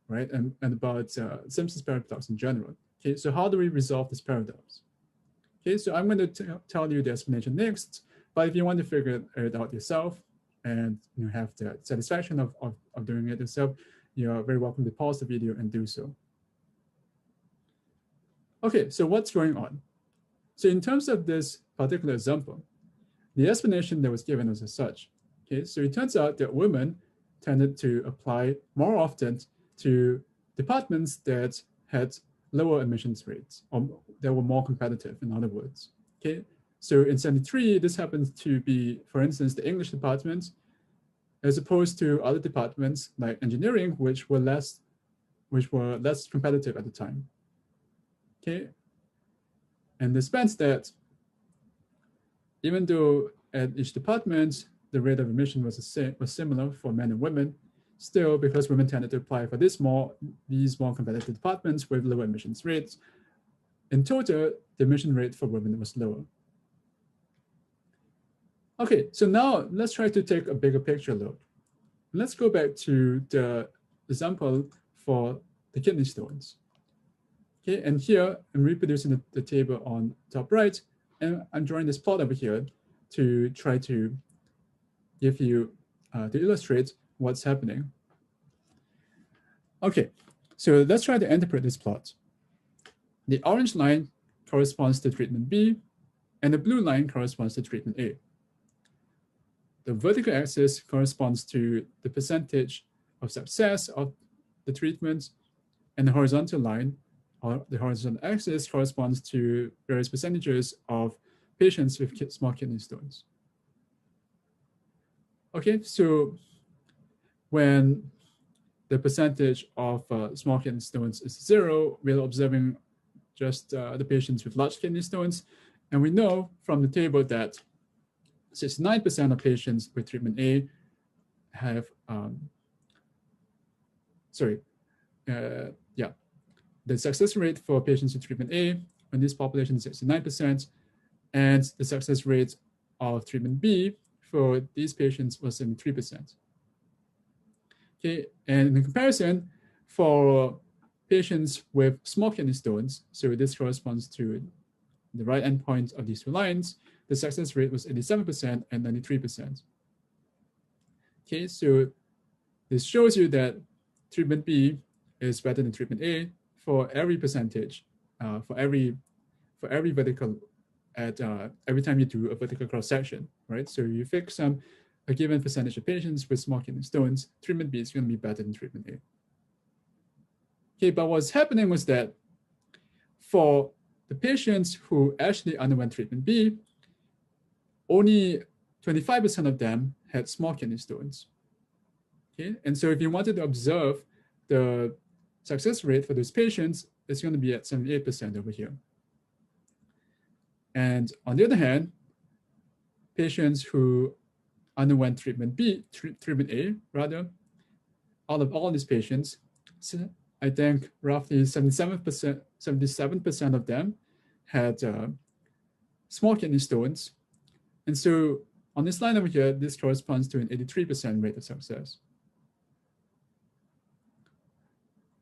right? And about Simpson's paradox in general. Okay, so how do we resolve this paradox? Okay, so I'm going to tell you the explanation next, but if you want to figure it out yourself and you have the satisfaction of doing it yourself, you're very welcome to pause the video and do so. Okay, so what's going on? So in terms of this particular example, the explanation that was given was as such. Okay, so it turns out that women tended to apply more often to departments that had lower admissions rates, or that were more competitive, in other words. Okay, so in 73, this happens to be, for instance, the English department, as opposed to other departments like engineering, which were less competitive at the time. Okay, and this meant that even though at each department the rate of admission was similar for men and women, still, because women tended to apply for these more competitive departments with lower admissions rates, in total, the admission rate for women was lower. Okay, so now let's try to take a bigger picture look. Let's go back to the example for the kidney stones. Okay, and here I'm reproducing the table on top right, and I'm drawing this plot over here to try to give you, to illustrate what's happening. Okay, so let's try to interpret this plot. The orange line corresponds to treatment B, and the blue line corresponds to treatment A. The vertical axis corresponds to the percentage of success of the treatment, and the horizontal line, or the horizontal axis, corresponds to various percentages of patients with small kidney stones. Okay, so when the percentage of small kidney stones is 0, we're observing just the patients with large kidney stones. And we know from the table that 69% of patients with treatment A have yeah, the success rate for patients with treatment A in this population is 69%, and the success rate of treatment B for these patients was 73%. Okay, and in comparison, for patients with small kidney stones, so this corresponds to the right endpoint of these two lines, the success rate was 87% and 93%. Okay, so this shows you that treatment B is better than treatment A for every percentage, for every vertical at every time you do a vertical cross section, right? So you fix a given percentage of patients with small kidney stones, treatment B is going to be better than treatment A. Okay, but what's happening was that for the patients who actually underwent treatment B, only 25% of them had small kidney stones. Okay, and so if you wanted to observe the success rate for those patients, it's going to be at 78% over here. And on the other hand, patients who underwent treatment A rather, out of all these patients, I think roughly 77% of them had small kidney stones. And so on this line over here, this corresponds to an 83% rate of success.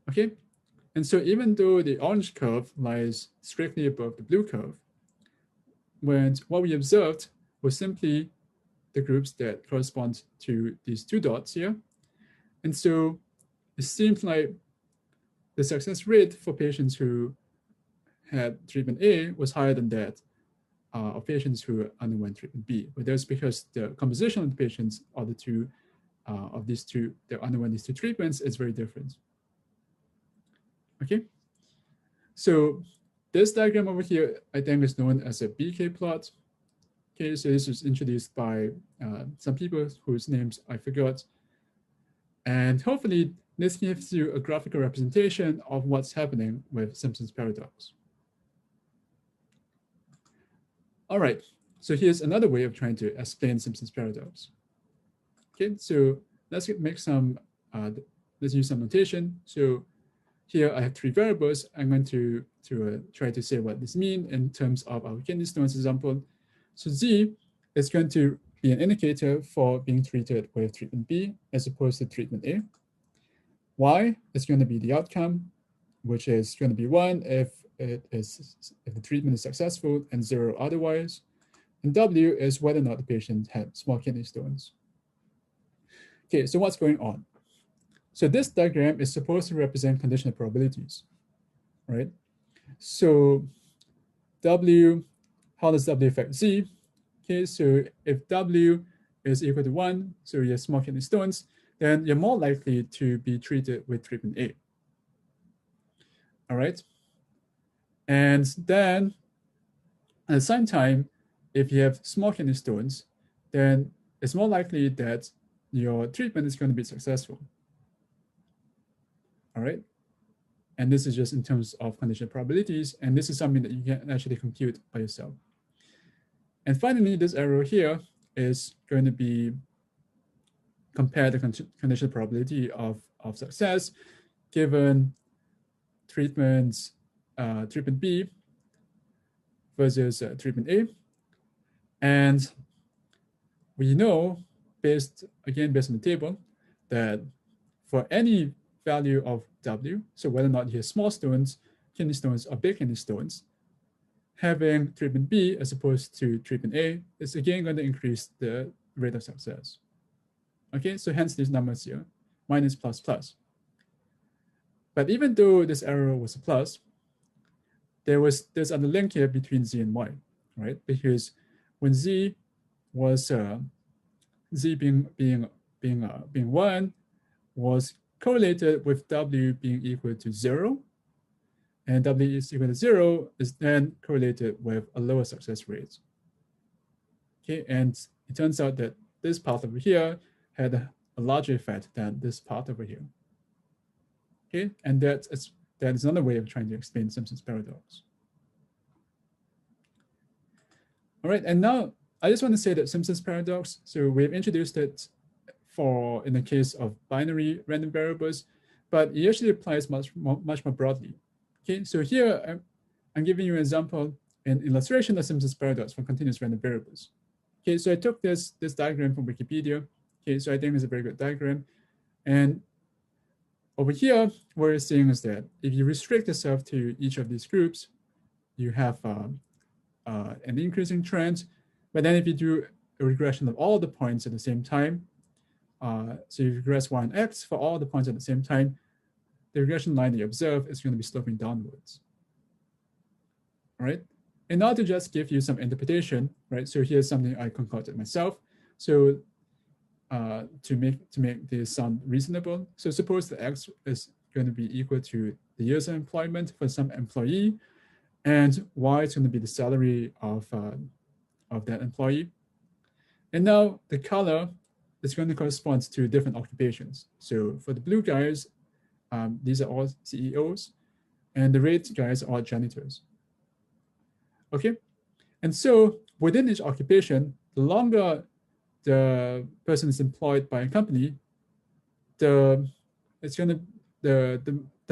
Okay, and so even though the orange curve lies strictly above the blue curve, when what we observed was simply the groups that correspond to these two dots here. And so it seems like the success rate for patients who had treatment A was higher than that of patients who underwent treatment B. But that's because the composition of the patients of the two, of these two, that underwent these two treatments is very different. Okay, so this diagram over here, I think is known as a BK plot. Okay, so this was introduced by some people whose names I forgot. And hopefully this gives you a graphical representation of what's happening with Simpson's paradox. All right, so here's another way of trying to explain Simpson's paradox. Okay, so let's make some, let's use some notation. So here I have three variables. I'm going to try to say what this means in terms of our kidney stones example. So Z is going to be an indicator for being treated with treatment B as opposed to treatment A. Y is going to be the outcome, which is going to be 1 if the treatment is successful and 0 otherwise. And W is whether or not the patient had small kidney stones. Okay, so what's going on? So this diagram is supposed to represent conditional probabilities, right? So W, how does W affect Z? Okay, so if W is equal to 1, so you have small kidney stones, then you're more likely to be treated with treatment A. All right. And then at the same time, if you have small kidney stones, then it's more likely that your treatment is going to be successful. All right. And this is just in terms of conditional probabilities. And this is something that you can actually compute by yourself. And finally, this arrow here is going to be compare the conditional probability of success given treatment B versus treatment A. And we know, based on the table, that for any value of W, so whether or not you have small stones, kidney stones, or big kidney stones, having treatment B as opposed to treatment A is again going to increase the rate of success. Okay, so hence these numbers here, minus plus plus. But even though this arrow was a plus, there's a link here between Z and Y, right? Because when Z was Z being 1 was correlated with W being equal to 0, and W is equal to 0 is then correlated with a lower success rate. Okay, and it turns out that this part over here had a larger effect than this part over here. Okay, and that is another way of trying to explain Simpson's paradox. All right, and now I just want to say that Simpson's paradox, so we've introduced it in the case of binary random variables, but it actually applies much more broadly. Okay, so here I'm giving you an example, an illustration of Simpson's paradox for continuous random variables. Okay, so I took this diagram from Wikipedia. Okay, so I think it's a very good diagram. And over here, what we're seeing is that if you restrict yourself to each of these groups, you have an increasing trend. But then if you do a regression of all the points at the same time, so you regress y and x for all the points at the same time, the regression line that you observe is going to be sloping downwards. All right. And now to just give you some interpretation, right? So here's something I concocted myself. So to make this sound reasonable, so suppose the x is going to be equal to the years of employment for some employee, and y is going to be the salary of that employee. And now the color is going to correspond to different occupations. So for the blue guys, these are all CEOs, and the red guys are all janitors. Okay, and so within each occupation, the longer the person is employed by a company, the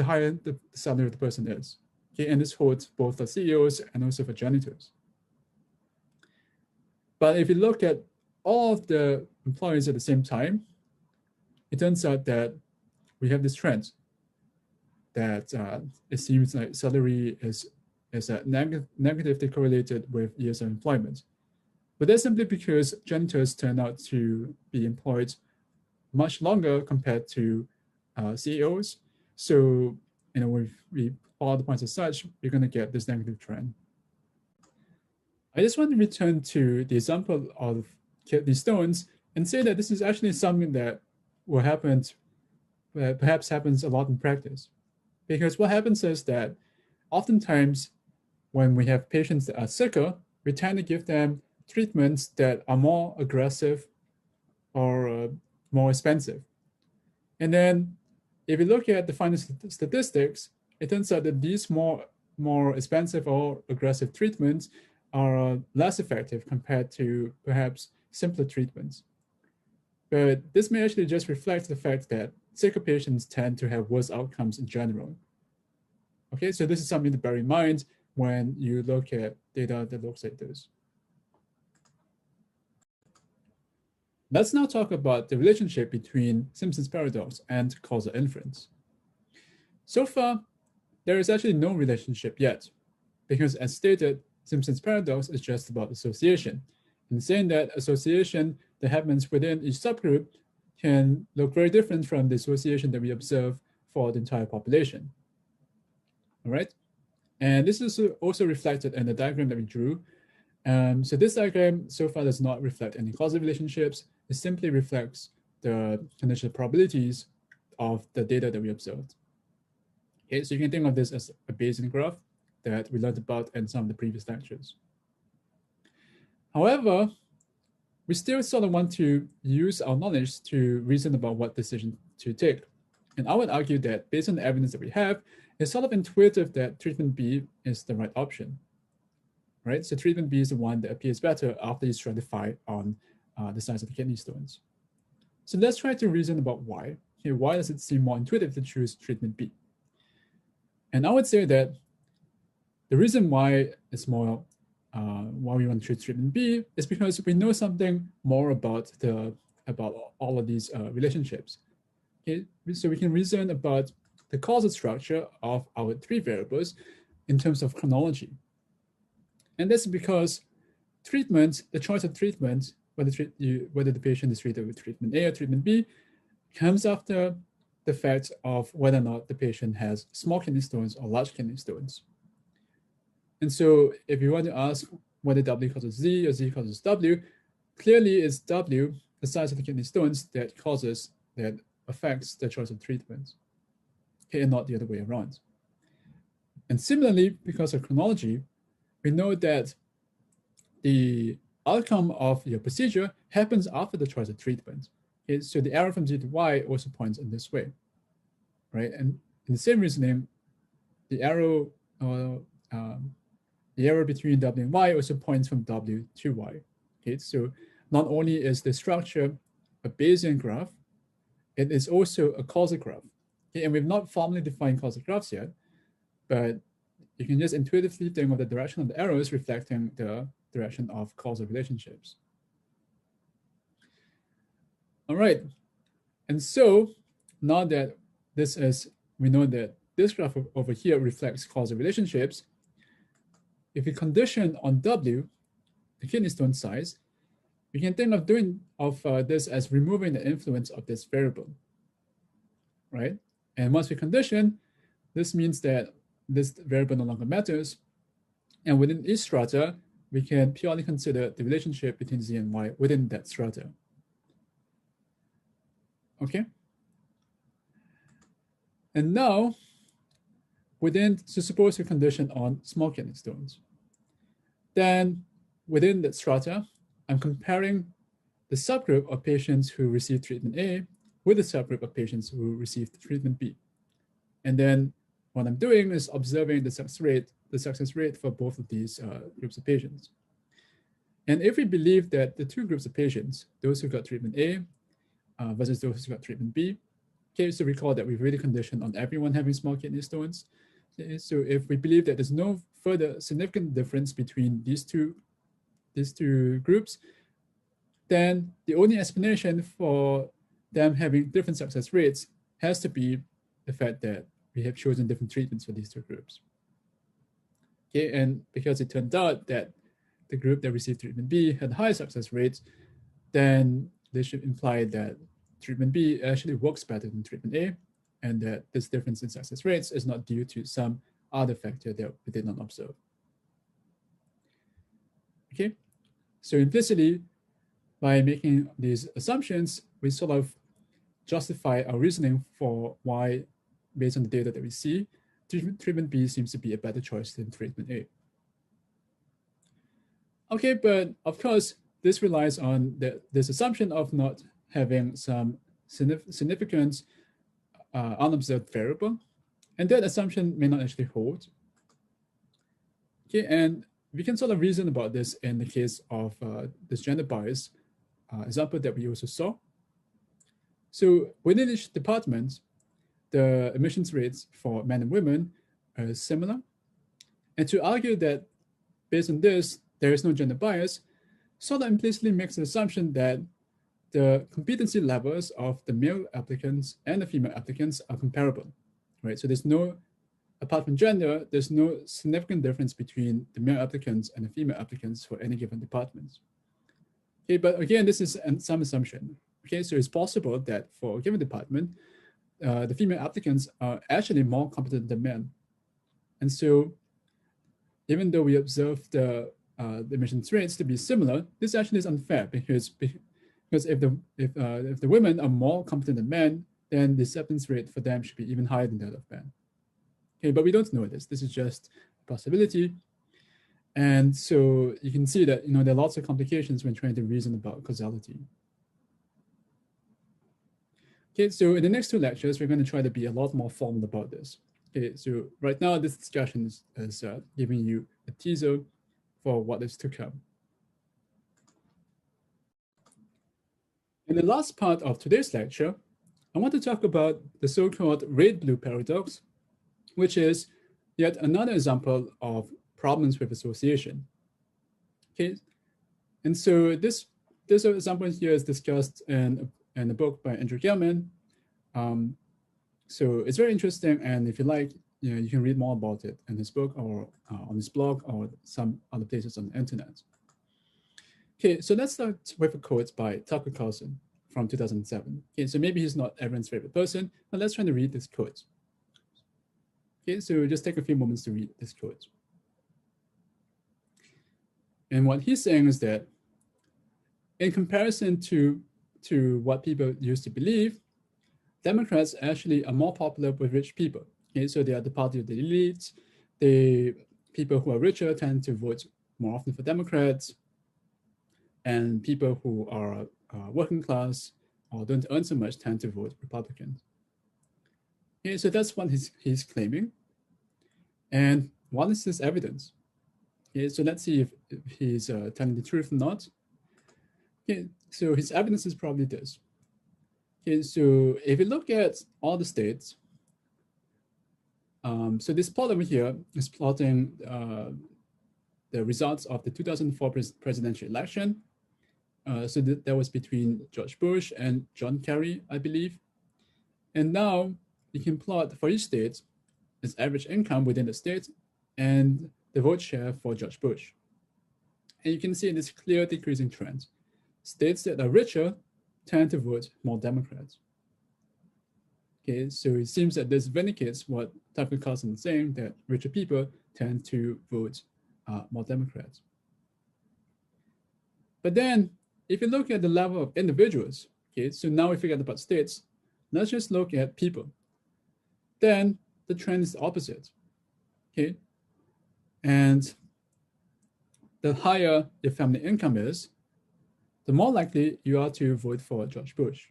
higher the salary of the person is. Okay, and this holds both for CEOs and also for janitors. But if you look at all of the employees at the same time, it turns out that we have this trend that it seems like salary is negatively correlated with years of employment. But that's simply because janitors turn out to be employed much longer compared to CEOs. So, if we follow the points as such, we're going to get this negative trend. I just want to return to the example of kidney stones and say that this is actually something that will happen, perhaps happens a lot in practice. Because what happens is that oftentimes when we have patients that are sicker, we tend to give them treatments that are more aggressive or more expensive. And then if you look at the final statistics, it turns out that these more expensive or aggressive treatments are less effective compared to perhaps simpler treatments. But this may actually just reflect the fact that sicker patients tend to have worse outcomes in general. Okay, so this is something to bear in mind when you look at data that looks like this. Let's now talk about the relationship between Simpson's paradox and causal inference. So far, there is actually no relationship yet, because as stated, Simpson's paradox is just about association, and saying that association that happens within each subgroup can look very different from the association that we observe for the entire population. All right, and this is also reflected in the diagram that we drew. So this diagram so far does not reflect any causal relationships. It simply reflects the conditional probabilities of the data that we observed. Okay, so you can think of this as a Bayesian graph that we learned about in some of the previous lectures. However, we still sort of want to use our knowledge to reason about what decision to take. And I would argue that based on the evidence that we have, it's sort of intuitive that treatment B is the right option, right? So treatment B is the one that appears better after you stratify on the size of the kidney stones. So let's try to reason about why. Okay, why does it seem more intuitive to choose treatment B? And I would say that the reason why it's more why we want to choose treatment B is because we know something more about all of these relationships. Okay, so we can reason about the causal structure of our three variables in terms of chronology. And that's because treatment, the choice of treatment, whether the patient is treated with treatment A or treatment B, comes after the fact of whether or not the patient has small kidney stones or large kidney stones. And so if you want to ask whether W causes Z or Z causes W, clearly it's W, the size of the kidney stones, that affects the choice of treatment, okay, and not the other way around. And similarly, because of chronology, we know that the outcome of your procedure happens after the choice of treatment. Okay, so the arrow from Z to Y also points in this way, right? And in the same reasoning, the arrow between W and Y also points from W to Y. Okay, so not only is the structure a Bayesian graph, it is also a causal graph. Okay, and we've not formally defined causal graphs yet, but you can just intuitively think of the direction of the arrows reflecting the direction of causal relationships. All right, and so now that we know that this graph over here reflects causal relationships, if we condition on W, the kidney stone size, we can think of this as removing the influence of this variable, right? And once we condition, this means that this variable no longer matters. And within each strata, we can purely consider the relationship between Z and Y within that strata. Okay? And now, so suppose we condition on small kidney stones. Then within that strata, I'm comparing the subgroup of patients who received treatment A with the subgroup of patients who received treatment B. And then what I'm doing is observing the success rate for both of these groups of patients. And if we believe that the two groups of patients, those who got treatment A versus those who got treatment B, okay, so recall that we've really conditioned on everyone having small kidney stones. Okay, so if we believe that there's no further significant difference between these two groups, then the only explanation for them having different success rates has to be the fact that we have chosen different treatments for these two groups. Okay, and because it turned out that the group that received treatment B had higher success rates, then this should imply that treatment B actually works better than treatment A, and that this difference in success rates is not due to some other factor that we did not observe. Okay, so implicitly, by making these assumptions, we sort of justify our reasoning for why, based on the data that we see, treatment B seems to be a better choice than treatment A. Okay, but of course, this relies on this assumption of not having some significant unobserved variable, and that assumption may not actually hold. Okay, and we can sort of reason about this in the case of this gender bias example that we also saw. So within each department, the admissions rates for men and women are similar. And to argue that based on this, there is no gender bias, sort of implicitly makes the assumption that the competency levels of the male applicants and the female applicants are comparable, right? So there's no, apart from gender, there's no significant difference between the male applicants and the female applicants for any given department. Okay, but again, this is some assumption. Okay, so it's possible that for a given department, the female applicants are actually more competent than men. And so even though we observe the admissions rates to be similar, this actually is unfair because if the women are more competent than men, then the acceptance rate for them should be even higher than that of men. Okay, but we don't know this. This is just a possibility. And so you can see that there are lots of complications when trying to reason about causality. Okay, so in the next two lectures, we're going to try to be a lot more formal about this. Okay, so right now this discussion is giving you a teaser for what is to come. In the last part of today's lecture, I want to talk about the so-called red-blue paradox, which is yet another example of problems with association. Okay, and so this example here is discussed in a book by Andrew Gelman. So it's very interesting, and if you like, you can read more about it in his book or on his blog or some other places on the internet. Okay, so let's start with a quote by Tucker Carlson from 2007. Okay, so maybe he's not everyone's favorite person, but let's try to read this quote. Okay, so just take a few moments to read this quote. And what he's saying is that in comparison to what people used to believe, Democrats actually are more popular with rich people. Okay, so they are the party of the elites. The people who are richer tend to vote more often for Democrats, and people who are working class or don't earn so much tend to vote Republican. Okay, so that's what he's claiming. And what is his evidence? Okay, so let's see if he's telling the truth or not. Okay, so his evidence is probably this. Okay, so if you look at all the states, So this plot over here is plotting the results of the 2004 presidential election. So that was between George Bush and John Kerry, I believe. And now you can plot for each state its average income within the state and the vote share for George Bush. And you can see this clear decreasing trend. States that are richer tend to vote more Democrats. Okay, so it seems that this vindicates what Tucker Carlson is saying, that richer people tend to vote more Democrats. But then, if you look at the level of individuals, okay, so now we forget about states, let's just look at people. Then the trend is the opposite, okay? And the higher your family income is, the more likely you are to vote for George Bush.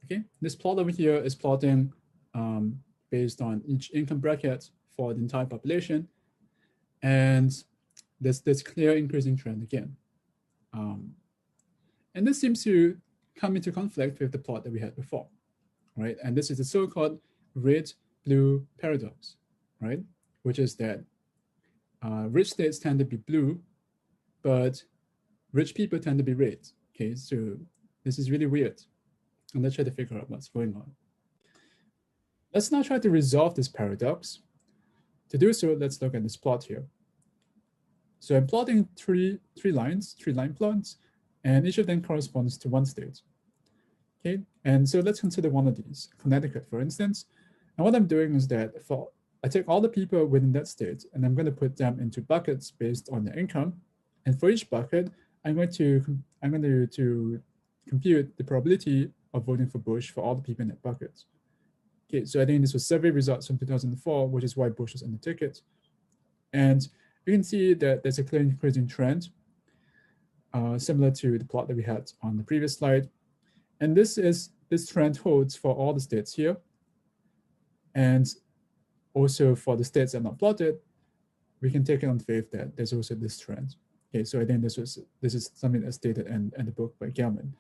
Okay, this plot over here is plotting based on each income bracket for the entire population. And there's this clear increasing trend again. And this seems to come into conflict with the plot that we had before, right? And this is the so-called red-blue paradox, right? Which is that rich states tend to be blue, but rich people tend to be red, okay? So this is really weird. And let's try to figure out what's going on. Let's now try to resolve this paradox. To do so, let's look at this plot here. So I'm plotting three line plots, and each of them corresponds to one state. Okay, and so let's consider one of these, Connecticut, for instance. And what I'm doing is that I take all the people within that state, and I'm going to put them into buckets based on their income. And for each bucket, I'm going to compute the probability of voting for Bush for all the people in that bucket. Okay, so I think this was survey results from 2004, which is why Bush was on the ticket. And you can see that there's a clear increasing trend, similar to the plot that we had on the previous slide. And this trend holds for all the states here. And also for the states that are not plotted, we can take it on faith that there's also this trend. Okay, so I think this is something that's stated in the book by Gelman.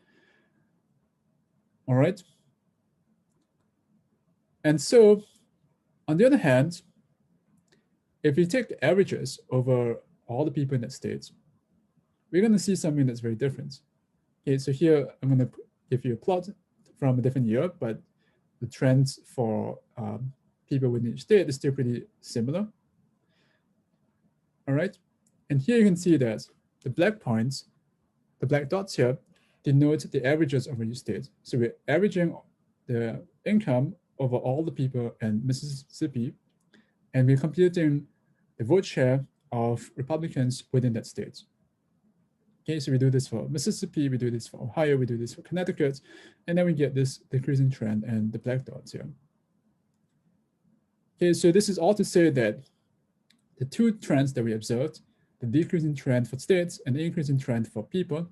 All right. And so, on the other hand, if you take the averages over all the people in that state, we're going to see something that's very different. Okay, so here I'm going to give you a plot from a different year, but the trends for people within each state is still pretty similar. All right, and here you can see that the black points, the black dots here, denote the averages over each state. So we're averaging the income over all the people in Mississippi, and we're computing the vote share of Republicans within that state. Okay, so we do this for Mississippi, we do this for Ohio, we do this for Connecticut, and then we get this decreasing trend and the black dots here. Okay, so this is all to say that the two trends that we observed, the decreasing trend for states and the increasing trend for people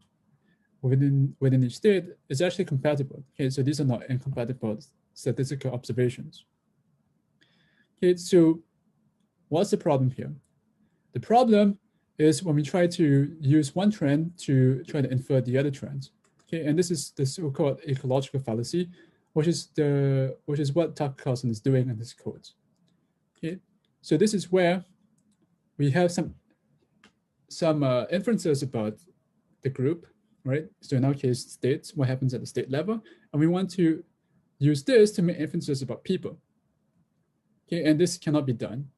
within each state, is actually compatible. Okay, so these are not incompatible statistical observations. Okay, so what's the problem here? The problem is when we try to use one trend to try to infer the other trends. Okay, and this is the so-called ecological fallacy, which is what Tucker Carlson is doing in this quote. Okay, so this is where we have some inferences about the group, right? So in our case, states, what happens at the state level, and we want to use this to make inferences about people. Okay, and this cannot be done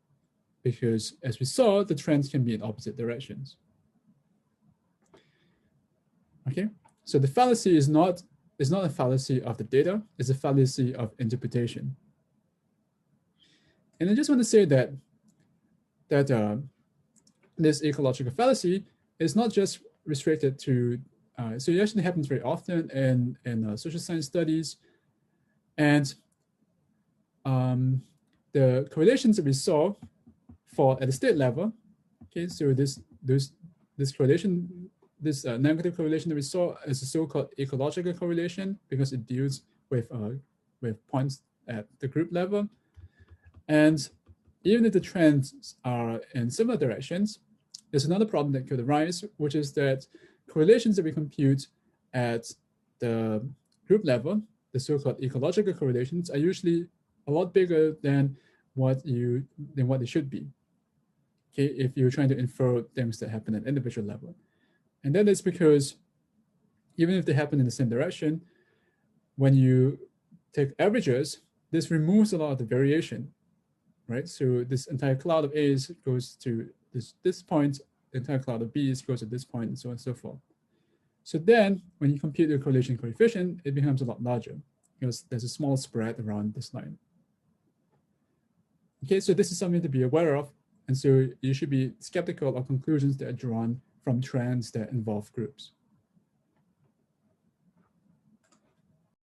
because, as we saw, the trends can be in opposite directions. Okay, so the fallacy is not a fallacy of the data, it's a fallacy of interpretation. And I just want to say that this ecological fallacy is not just restricted to, so it actually happens very often in social science studies. And the correlations that we saw at the state level, okay, so this correlation, this negative correlation that we saw is a so-called ecological correlation because it deals with points at the group level. And even if the trends are in similar directions, there's another problem that could arise, which is that correlations that we compute at the group level, the so-called ecological correlations, are usually a lot bigger than what they should be. Okay, if you're trying to infer things that happen at individual level. And that is because even if they happen in the same direction, when you take averages, this removes a lot of the variation, right? So this entire cloud of A's goes to this point, the entire cloud of B's goes to this point, and so on and so forth. So then when you compute the correlation coefficient, it becomes a lot larger because there's a small spread around this line. Okay, so this is something to be aware of. And so you should be skeptical of conclusions that are drawn from trends that involve groups.